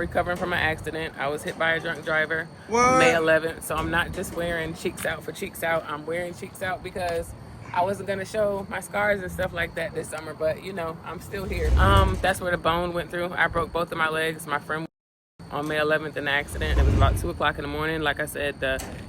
Recovering from an accident. I was hit by a drunk driver What? May 11th. So I'm not just wearing cheeks out for cheeks out. I'm wearing cheeks out because I wasn't gonna show my scars and stuff like that this summer, but you know, I'm still here. That's where the bone went through. I broke both of my legs. My friend on May 11th in the accident. It was about 2 o'clock in the morning. Like I said,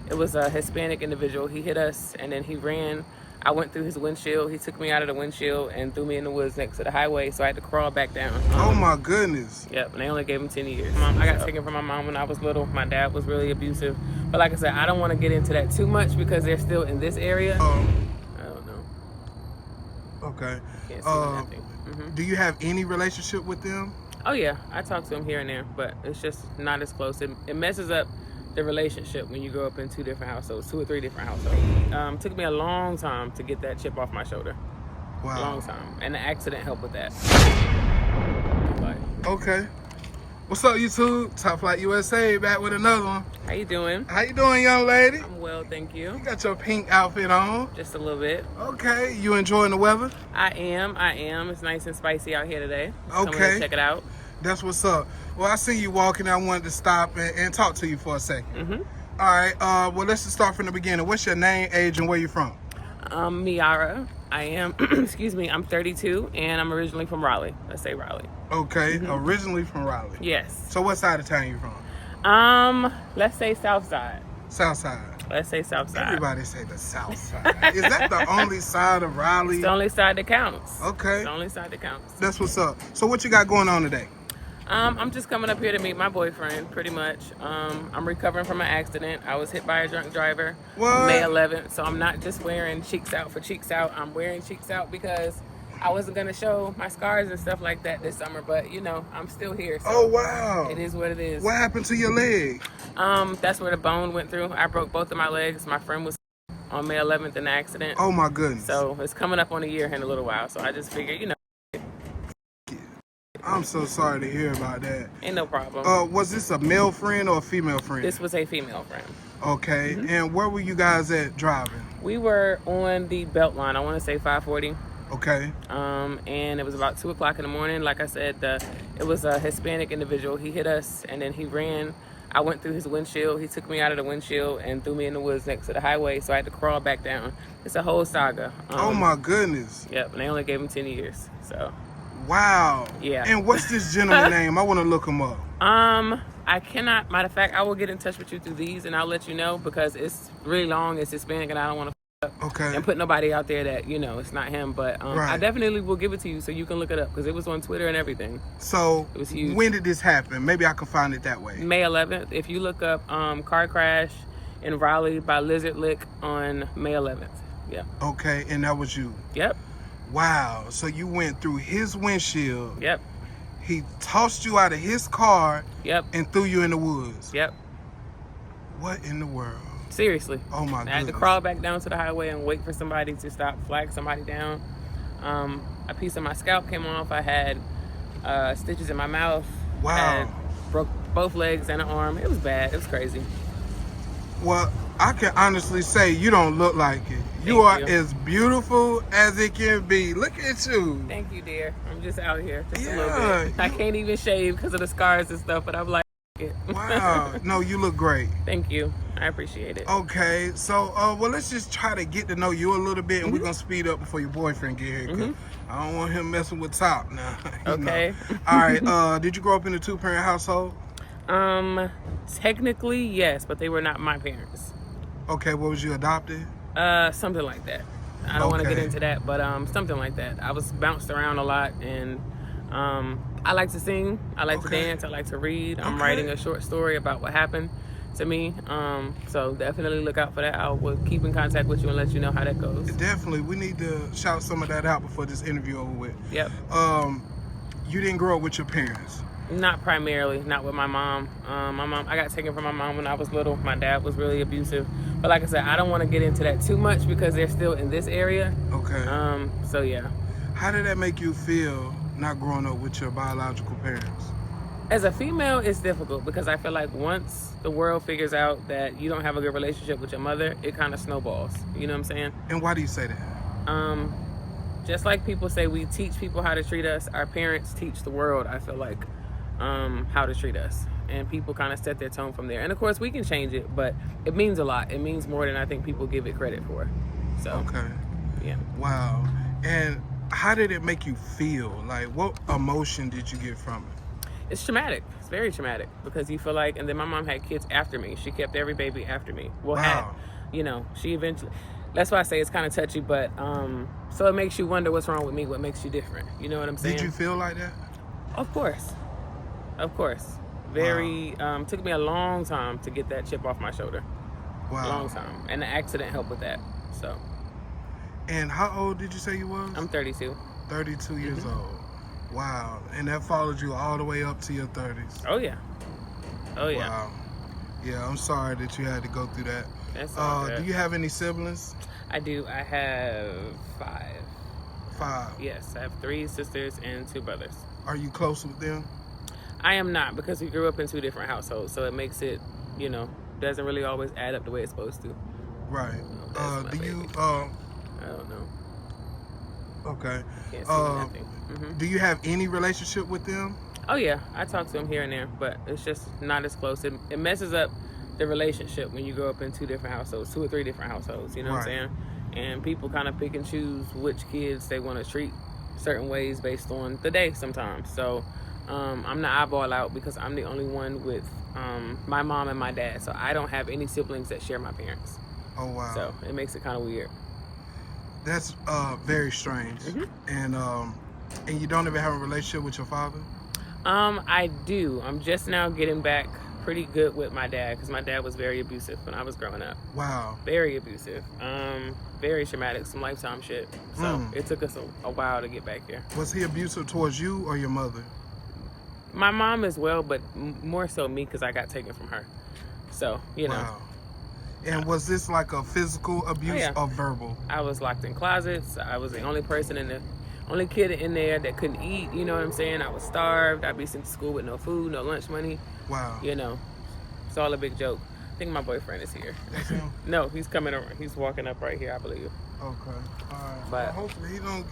it was a Hispanic individual. He hit us and then he ran. I went through his windshield. He took me out of the windshield and threw me in the woods next to the highway, so I had to crawl back down. Oh my goodness. Yep, and they only gave him 10 years. I got taken from my mom when I was little. My dad was really abusive. But like I said, I don't want to get into that too much because they're still in this area. I don't know. Okay. Can't see nothing. Do you have any relationship with them? Oh yeah, I talk to him here and there, but it's just not as close. It messes up the relationship when you grow up in 2 different households, 2 or 3 different households. Took me a long time to get that chip off my shoulder. Wow. Long time. And the accident helped with that. Okay. What's up, YouTube? Top Flight USA back with another one. How you doing? How you doing, young lady? I'm well, thank you. You got your pink outfit on. Just a little bit. Okay. You enjoying the weather? I am. It's nice and spicy out here today. Okay. Come and check it out. That's what's up. Well, I see you walking. I wanted to stop and talk to you for a second. All right. Well, let's just start from the beginning. What's your name, age, and where you from? Miara. I am, excuse me, I'm 32 and I'm originally from Raleigh. Let's say Raleigh. Okay. Originally from Raleigh. Yes. So what side of town you from? Let's say South Side. South side. Let's say South Side. Everybody say the South side. Is that the only side of Raleigh? It's the only side that counts. Okay. It's the only side that counts. That's what's up. So what you got going on today? I'm just coming up here to meet my boyfriend, pretty much. I'm recovering from an accident. I was hit by a drunk driver May 11th. So I'm not just wearing cheeks out for cheeks out. I'm wearing cheeks out because I wasn't gonna show my scars and stuff like that this summer, but you know, I'm still here. So oh wow. It is what it is. What happened to your leg? That's where the bone went through. I broke both of my legs. My friend was on May 11th in the accident. Oh my goodness. So it's coming up on a year in a little while. So I just figured, you know. I'm so sorry to hear about that. Ain't no problem. Was this a male friend or a female friend? This was a female friend. Okay. And where were you guys at driving? We were on the belt line. I want to say 540. Okay. And it was about 2 o'clock in the morning. Like I said, it was a Hispanic individual. He hit us and then he ran. I went through his windshield. He took me out of the windshield and threw me in the woods next to the highway. So I had to crawl back down. It's a whole saga. Oh my goodness. Yep. And they only gave him 10 years. So. Wow. Yeah. And what's this gentleman's name? I want to look him up. I cannot. Matter of fact, I will get in touch with you through these and I'll let you know because it's really long. It's Hispanic and I don't want to okay and put nobody out there that, you know, it's not him. But I definitely will give it to you so you can look it up because it was on Twitter and everything. So it was huge. When did this happen? Maybe I can find it that way. May 11th. If you look up car crash in Raleigh by Lizard Lick on May 11th. Yeah. Okay. And that was you? Yep. Wow. So you went through his windshield. Yep. He tossed you out of his car. Yep. And threw you in the woods. Yep. What in the world? Seriously. Oh my goodness. I had to crawl back down to the highway and wait for somebody to stop, flag somebody down. A piece of my scalp came off. I had stitches in my mouth. Wow. Broke both legs and an arm. It was bad. It was crazy. Well, I can honestly say you don't look like it. You are as beautiful as it can be. Look at you. Thank you, dear. I'm just out here just a little bit. I can't even shave because of the scars and stuff, but I'm like, it. Wow. No, you look great. Thank you. I appreciate it. Okay. So, well, let's just try to get to know you a little bit, and we're going to speed up before your boyfriend get here. Cause I don't want him messing with Top now. Okay. All right. Did you grow up in a 2-parent household? Technically, yes, but they were not my parents. Okay. What was you adopted? Something like that. I don't want to get into that, but something like that. I was bounced around a lot, and I like to sing. I like to dance. I like to read. I'm writing a short story about what happened to me. So definitely look out for that. I will keep in contact with you and let you know how that goes. Definitely. We need to shout some of that out before this interview over with. Yep. You didn't grow up with your parents? Not primarily, not with my mom. I got taken from my mom when I was little. My dad was really abusive. But like I said, I don't want to get into that too much because they're still in this area. Okay. So yeah. How did that make you feel not growing up with your biological parents? As a female, it's difficult because I feel like once the world figures out that you don't have a good relationship with your mother, it kind of snowballs. You know what I'm saying? And why do you say that? Just like people say we teach people how to treat us, our parents teach the world, I feel like. how to treat us. And people kind of set their tone from there. And of course, we can change it, but it means a lot. It means more than I think people give it credit for. So, Okay. yeah. Wow. And how did it make you feel? Like, what emotion did you get from it? It's traumatic. It's very traumatic because you feel like, and then my mom had kids after me. She kept every baby after me. Well, Wow. she eventually, that's why I say it's kind of touchy, but so it makes you wonder what's wrong with me, what makes you different. You know what I'm saying? Did you feel like that? Of course. Very, took me a long time to get that chip off my shoulder. Wow. Long time. And the accident helped with that. So. And how old did you say you was? I'm 32. 32 years old. Wow. And that followed you all the way up to your 30s. Oh, yeah. Wow. Yeah, I'm sorry that you had to go through that. That's all good. Do you have any siblings? I do. I have 5. 5. Yes, I have 3 sisters and 2 brothers. Are you close with them? I am not, because we grew up in 2 different households, so it makes it, doesn't really always add up the way it's supposed to. Right. That's Do my you? baby. I don't know. Okay. Can't see nothing. Do you have any relationship with them? Oh yeah, I talk to them here and there, but it's just not as close. It messes up the relationship when you grow up in 2 different households, 2 or 3 different households. You know what I'm saying? And people kind of pick and choose which kids they want to treat certain ways based on the day sometimes. So I'm the eyeball out because I'm the only one with my mom and my dad. So I don't have any siblings that share my parents. Oh wow. So it makes it kind of weird. That's very strange. And you don't even have a relationship with your father? I do. I'm just now getting back pretty good with my dad because my dad was very abusive when I was growing up. Wow. Very abusive. Very traumatic, some lifetime shit. So it took us a while to get back here. Was he abusive towards you or your mother? My mom as well, but more so me because I got taken from her. So, Wow. And was this like a physical abuse or verbal? I was locked in closets. I was the only only kid in there that couldn't eat. You know what I'm saying? I was starved. I'd be sent to school with no food, no lunch money. Wow. It's all a big joke. I think my boyfriend is here. That's him? No, he's coming over. He's walking up right here, I believe. Okay. All right. But well, hopefully he don't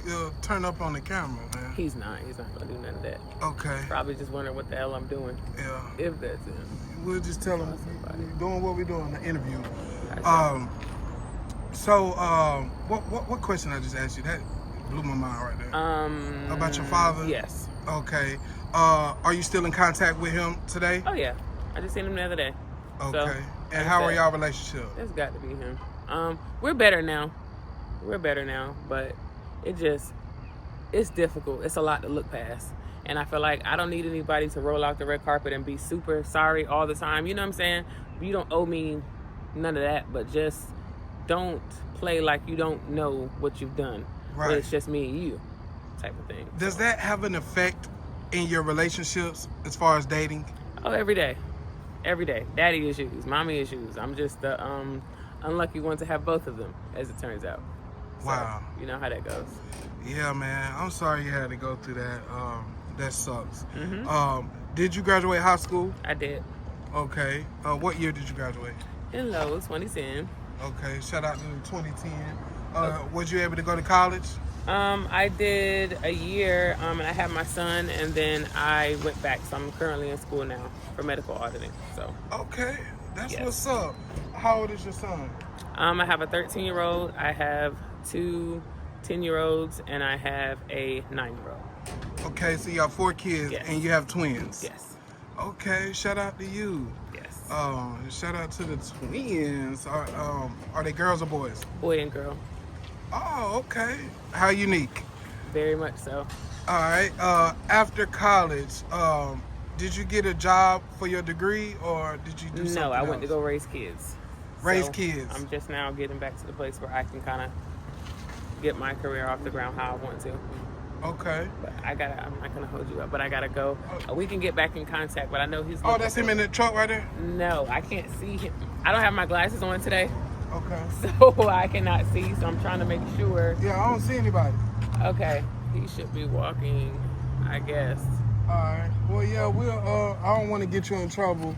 turn up on the camera, man. He's not gonna do none of that. Okay. Probably just wondering what the hell I'm doing. Yeah. If that's it. We'll just tell him we're doing what we're doing, the interview. Gotcha. What question I just asked you? That blew my mind right there. About your father? Yes. Okay. Are you still in contact with him today? Oh yeah. I just seen him the other day. Okay. So, and how are y'all relationship? It's got to be him. We're better now. But it's difficult. It's a lot to look past. And I feel like I don't need anybody to roll out the red carpet and be super sorry all the time. You know what I'm saying? You don't owe me none of that, but just don't play like you don't know what you've done. Right. It's just me and you type of thing. Does that have an effect in your relationships as far as dating? Oh, every day. Daddy issues, mommy issues. I'm just the unlucky one to have both of them, as it turns out. So, Wow. You know how that goes. Yeah, man. I'm sorry you had to go through that. That sucks. Did you graduate high school? I did. Okay. What year did you graduate? In Lowe's, 2010. Okay. Shout out to 2010. Was you able to go to college? I did a year, and I had my son, and then I went back. So I'm currently in school now for medical auditing. So. Okay. That's Yes. what's up. How old is your son? I have a 13-year-old. I have 2 10-year-olds, and I have a 9-year-old. Okay, so you have 4 kids, Yes. and you have twins. Yes. Okay, shout out to you. Yes. Shout out to the twins. Are they girls or boys? Boy and girl. Oh, okay. How unique. Very much so. All right. After college, did you get a job for your degree, or did you do something No, I went else? to go raise kids. Raise So, kids. I'm just now getting back to the place where I can kind of get my career off the ground how I want to. Okay. But I'm not gonna hold you up, but I gotta go. We can get back in contact, but I know he's. Oh, that's him in the truck right there? No, I can't see him. I don't have my glasses on today, Okay. so I cannot see. So I'm trying to make sure. Yeah, I don't see anybody. Okay, he should be walking, I guess. All right. Well, yeah, I don't want to get you in trouble.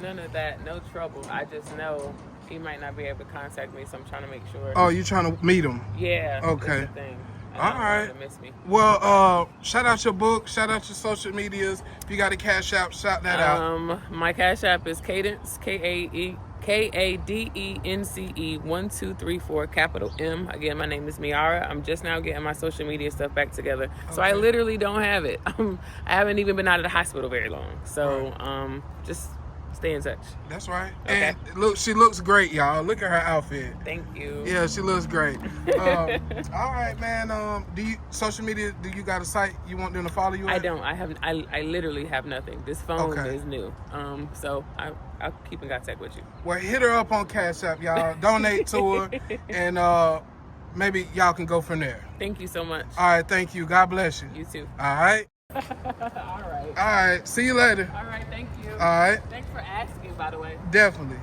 None of that, no trouble. I just know he might not be able to contact me, so I'm trying to make sure. Oh, you trying to meet him? Yeah. Okay. That's the thing. And All I'm right. going to miss me. Well, shout out your book, shout out your social medias. If you got a cash app, shout that out. My Cash App is Cadence, KADENCE 1234 capital M. Again, my name is Miara. I'm just now getting my social media stuff back together, so I literally don't have it. I haven't even been out of the hospital very long, so just stay in touch. That's right. Okay. And look, she looks great, y'all. Look at her outfit. Thank you. Yeah, she looks great. All right, man. Do you social media? Do you got a site you want them to follow you? I at? don't. I literally have nothing. This phone Okay. is new. So I'll keep in contact with you. Well, hit her up on Cash App, y'all. Donate to her, and maybe y'all can go from there. Thank you so much. All right, thank you. God bless you. You too. All right. All right. All right. See you later. All right. Thank you. All right. Thanks for asking, by the way. Definitely.